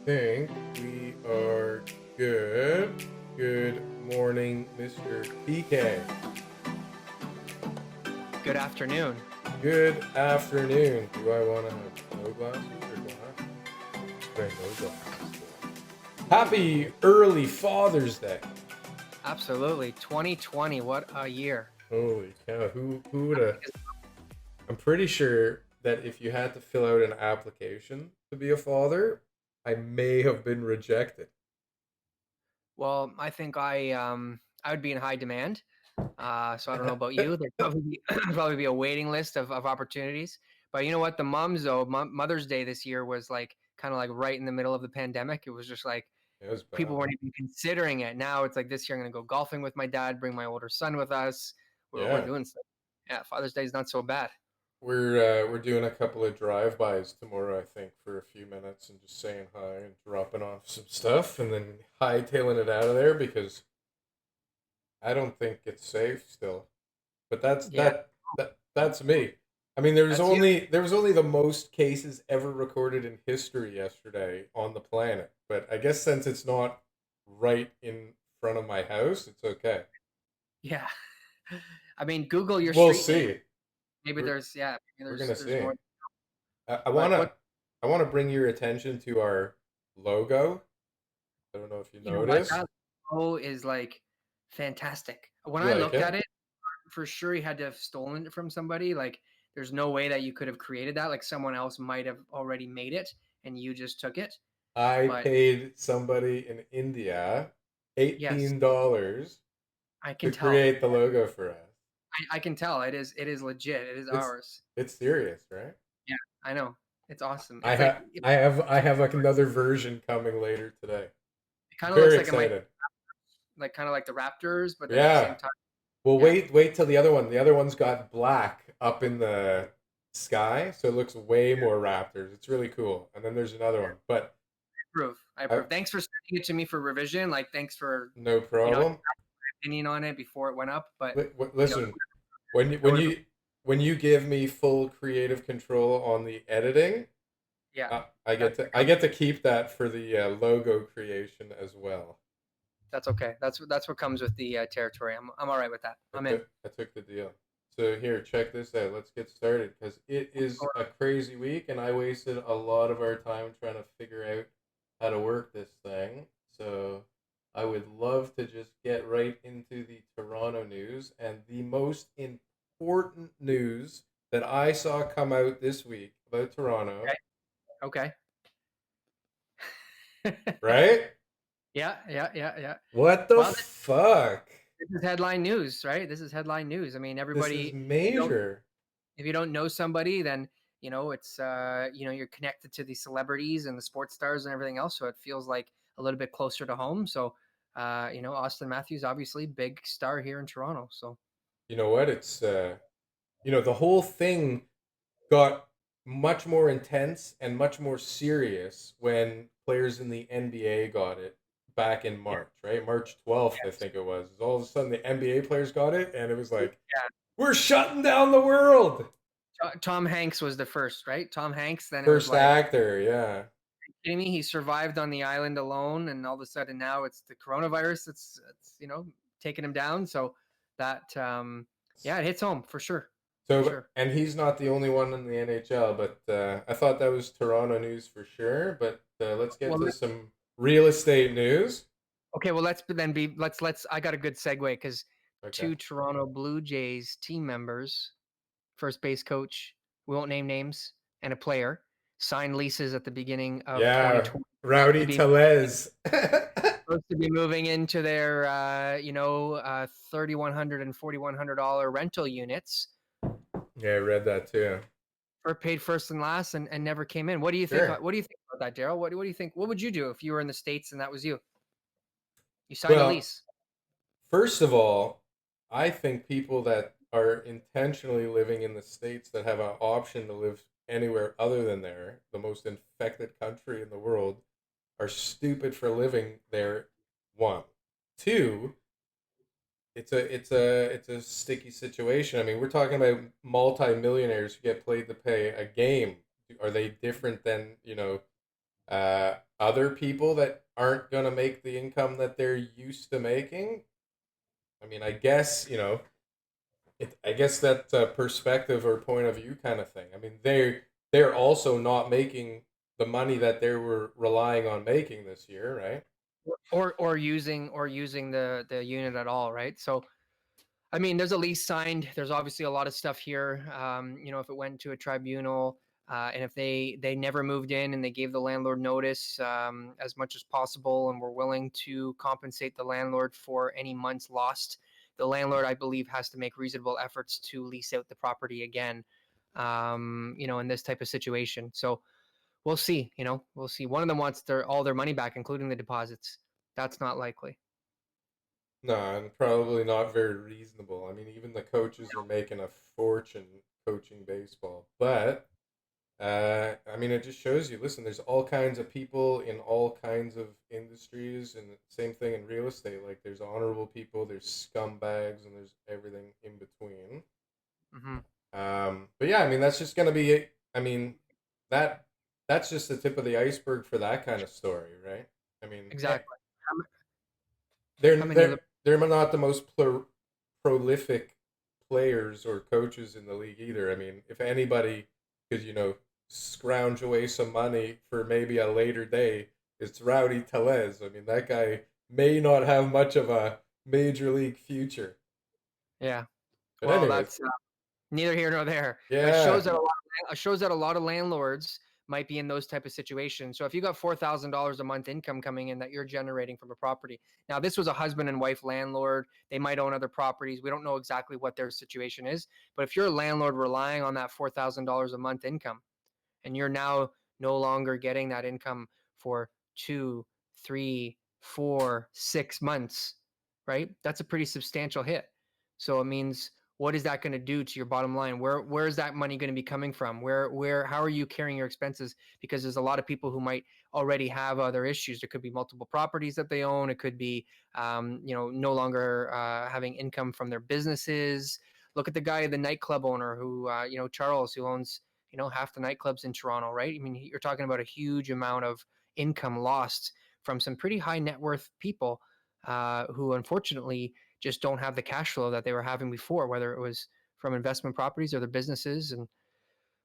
Think we are good. Good morning, Mr. TK. Good afternoon. Good afternoon. Do I want to have no glasses or glasses? Sorry, no glasses. Happy early Father's Day. Absolutely. 2020, what a year. Holy cow. Who would have? I'm pretty sure that if you had to fill out an application to be a father, I may have been rejected. Well, I think I would be in high demand. So I don't know about you. There'd probably be, probably be a waiting list of opportunities. But you know what? The moms though, Mother's Day this year was like kind of like right in the middle of the pandemic. It was just like It was people bad. weren't even considering it. Now it's like this year I'm gonna go golfing with my dad, bring my older son with us. We're Yeah. doing stuff. Yeah, Father's Day is not so bad. We're doing a couple of drive-bys tomorrow, I think, for a few minutes and just saying hi and dropping off some stuff and then hightailing it out of there because I don't think it's safe still. But that's Yeah, that's me. I mean, there was that's you. only there was only the most cases ever recorded in history yesterday on the planet. But I guess since it's not right in front of my house, it's okay. Yeah. I mean, Google your We'll street name. see. Maybe We're there's yeah, maybe we're there's gonna there's see. more. I But wanna I wanna bring your attention to our logo. I don't know if you you know what? noticed. That logo is like fantastic. When You I like looked at it? it, for sure he had to have stolen it from somebody. Like there's no way that you could have created that. Like someone else might have already made it and you just took it. I But paid somebody in India yes, $18 I to can tell. create the logo for us. I can tell. It is legit. It is It's ours. it's serious, right? Yeah, I know. It's awesome. I It's like have I have like another version coming later today. it kind of looks Very like it might excited. like kind of like the Raptors, but then at the Yeah. same time, Well, yeah. wait till the other one. The other one's got black up in the sky, so it looks way more Raptors. It's really cool. And then there's another one, but Approve. I I, approve. Thanks for sending it to me for revision. Like, thanks for no you know problem. opinion on it before it went up. But you know, Listen, when you I when would. you when you give me full creative control on the editing, Yeah, I get to keep that for the logo creation as well. that's okay. That's what comes with the territory. I'm all right with that. I'm in. I took the deal. So here, check this out. Let's get started because it What's is going a crazy week, and I wasted a lot of our time trying to figure out how to work this thing. So I would love to just get right into the Toronto news, and the most important news that I saw come out this week about Toronto, on? Okay. Okay. right? Yeah, yeah, yeah, yeah. What the Well, fuck? this is headline news, right? This is headline news. I mean, This is everybody. You don't major. if you don't know somebody, then it's you're connected to the celebrities and the sports stars and everything else, so it feels like a little bit closer to home. So Austin Matthews, obviously big star here in Toronto. So You know what? It's the whole thing got much more intense and much more serious when players in the NBA got it back in yeah, March, right? March 12th, I yes, think it was. All of a sudden, the NBA players got it, and it was like, yeah. we're shutting down the world. Tom Hanks was the first, right? Tom Hanks. Then it was First like, actor, yeah. kidding me? He survived on the island alone, and all of a sudden now it's the coronavirus. It's taking him down. So that yeah, it hits home for So, sure. and he's not the only one in the NHL, but I thought that was Toronto news for sure. But let's get Well, to some real estate news. okay, well let's I got a good segue because Okay. two Toronto Blue Jays team members, first base coach, we won't name names, and a player signed leases at the beginning of Yeah, 2020 to Rowdy be Telez. supposed to be moving into their $3,100 and $4,100 rental units Yeah, I read that too. for paid first and last and never came in. What do you think? Sure. What do you think about that, Daryl? What do you think? What would you do if you were in the States and that was you? You signed a Well, lease. first of all, I think people that are intentionally living in the states that have an option to live anywhere other than there, the most infected country in the world, are stupid for living there. One, two, it's a sticky situation. I mean, we're talking about multi-millionaires who get paid to pay a game. Are they different than, Other people that aren't going to make the income that they're used to making. I mean, I guess, I guess that's a perspective or point of view kind of thing. I mean, they're also not making the money that they were relying on making this year, right? Or using the unit at all, right? So I mean, there's a lease signed. There's obviously a lot of stuff here. If it went to a tribunal, and if they never moved in and they gave the landlord notice as much as possible, and were willing to compensate the landlord for any months lost, the landlord, I believe, has to make reasonable efforts to lease out the property again. In this type of situation. So we'll see. We'll see. One of them wants all their money back, including the deposits. That's not likely. No, and probably not very reasonable. I mean, even the coaches are making a fortune coaching baseball. But I mean, it just shows you. Listen, there's all kinds of people in all kinds of industries, and same thing in real estate. Like, there's honorable people, there's scumbags, and there's everything in between. Hmm. But yeah, I mean, that's just gonna be it. I mean, that that's just the tip of the iceberg for that kind of story, right? I mean, Exactly. How they're many other? they're they're not the most prolific players or coaches in the league either. I mean, if anybody could, scrounge away some money for maybe a later day, it's Rowdy Tellez. I mean, that guy may not have much of a major league future. Yeah. But Well, anyways, that's neither here nor there. But it shows yeah. that a lot of landlords might be in those type of situations. So if you got $4,000 a month income coming in that you're generating from a property, now this was a husband and wife landlord. They might own other properties. We don't know exactly what their situation is. But if you're a landlord relying on that $4,000 a month income, and you're now no longer getting that income for 2, 3, 4, 6 months, right? That's a pretty substantial hit. So it means, what is that going to do to your bottom line? Where is that money going to be coming from? How are you carrying your expenses? Because there's a lot of people who might already have other issues. There could be multiple properties that they own. It could be no longer having income from their businesses. Look at the nightclub owner who Charles, who owns half the nightclubs in Toronto, right? I mean, you're talking about a huge amount of income lost from some pretty high net worth people who unfortunately just don't have the cash flow that they were having before, whether it was from investment properties or their businesses, and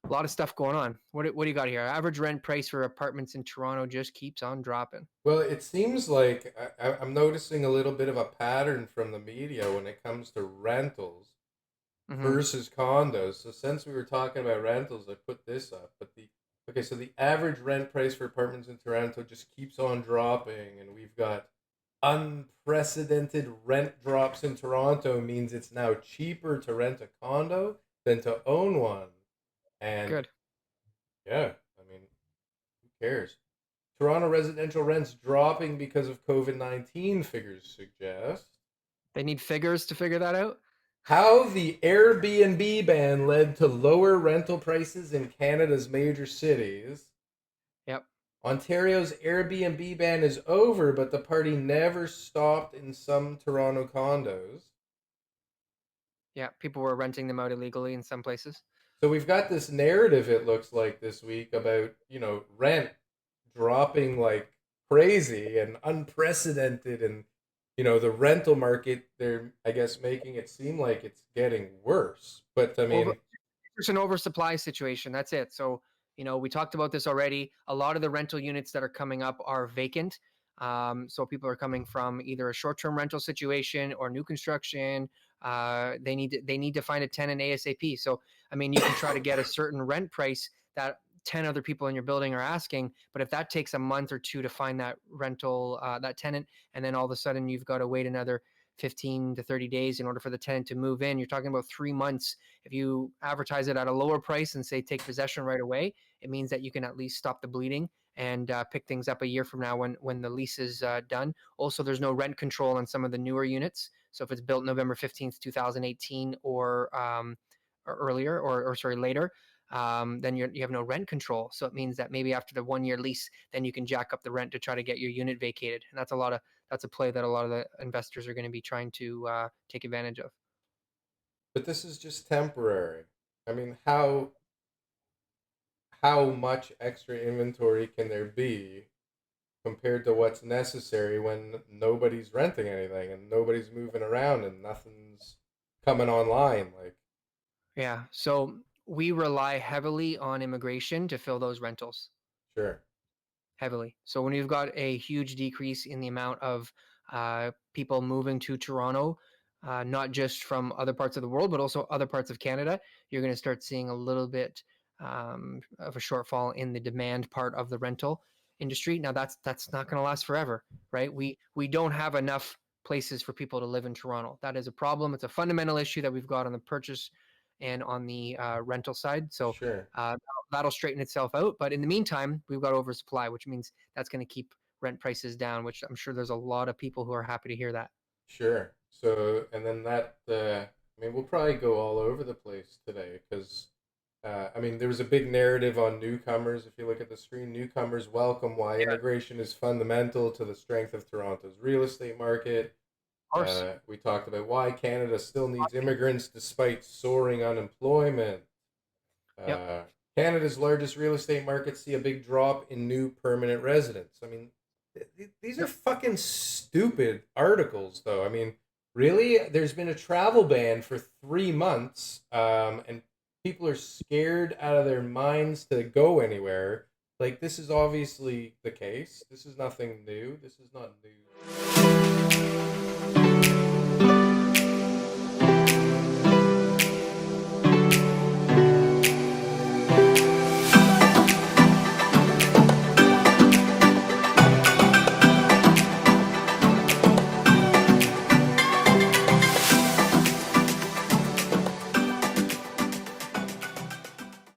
a lot of stuff going on. What do you got here? Average rent price for apartments in Toronto just keeps on dropping. Well, it seems like I'm noticing a little bit of a pattern from the media when it comes to rentals Mm-hmm. versus condos. So since we were talking about rentals, I put this up. But the okay, so the average rent price for apartments in Toronto just keeps on dropping, and we've got unprecedented rent drops in Toronto. Means it's now cheaper to rent a condo than to own one. And Good. yeah, I mean, who cares? Toronto residential rents dropping because of COVID-19, figures suggest. They need figures to figure that out. How the Airbnb ban led to lower rental prices in Canada's major cities. Yep. Ontario's Airbnb ban is over, but the party never stopped in some Toronto condos. Yeah. People were renting them out illegally in some places. So we've got this narrative, it looks like, this week about, rent dropping like crazy and unprecedented, and the rental market, they're, I guess, making it seem like it's getting worse. But I Over mean, It's an oversupply situation. That's it. So, we talked about this already. A lot of the rental units that are coming up are vacant. So people are coming from either a short-term rental situation or new construction. They need to find a tenant ASAP. So, I mean, you can try to get a certain rent price that 10 other people in your building are asking, but if that takes a month or two to find that rental, that tenant, and then all of a sudden you've got to wait another 15 to 30 days in order for the tenant to move in, you're talking about 3 months. If you advertise it at a lower price and say take possession right away, it means that you can at least stop the bleeding and pick things up a year from now when the lease is done. Also, there's no rent control on some of the newer units. So if it's built November 15th, 2018, or earlier, or sorry, later, then you have no rent control. So it means that maybe after the 1 year lease, then you can jack up the rent to try to get your unit vacated. And that's a play that a lot of the investors are going to be trying to take advantage of. but this is just temporary. I mean, how much extra inventory can there be compared to what's necessary when nobody's renting anything and nobody's moving around and nothing's coming online? Like, Yeah. So we rely heavily on immigration to fill those rentals. sure, Heavily. So when you've got a huge decrease in the amount of people moving to Toronto, not just from other parts of the world, but also other parts of Canada, you're going to start seeing a little bit of a shortfall in the demand part of the rental industry. Now that's not going to last forever, right? We don't have enough places for people to live in Toronto. That is a problem. It's a fundamental issue that we've got on the purchase and on the rental side. So sure, uh, that'll straighten itself out. But in the meantime, we've got oversupply, which means that's going to keep rent prices down, which I'm sure there's a lot of people who are happy to hear that. sure. So, and then that, I mean, we'll probably go all over the place today because, I mean, there was a big narrative on newcomers. If you look at the screen, newcomers welcome why Yeah, of immigration is fundamental to the strength of Toronto's real estate market. course. We talked about why Canada still needs immigrants despite soaring unemployment. Yep. Uh, Canada's largest real estate markets see a big drop in new permanent residents. I mean, these are Yep. fucking stupid articles, though. I mean, really, there's been a travel ban for 3 months, and people are scared out of their minds to go anywhere. Like, this is obviously the case. This is nothing new. This is not news.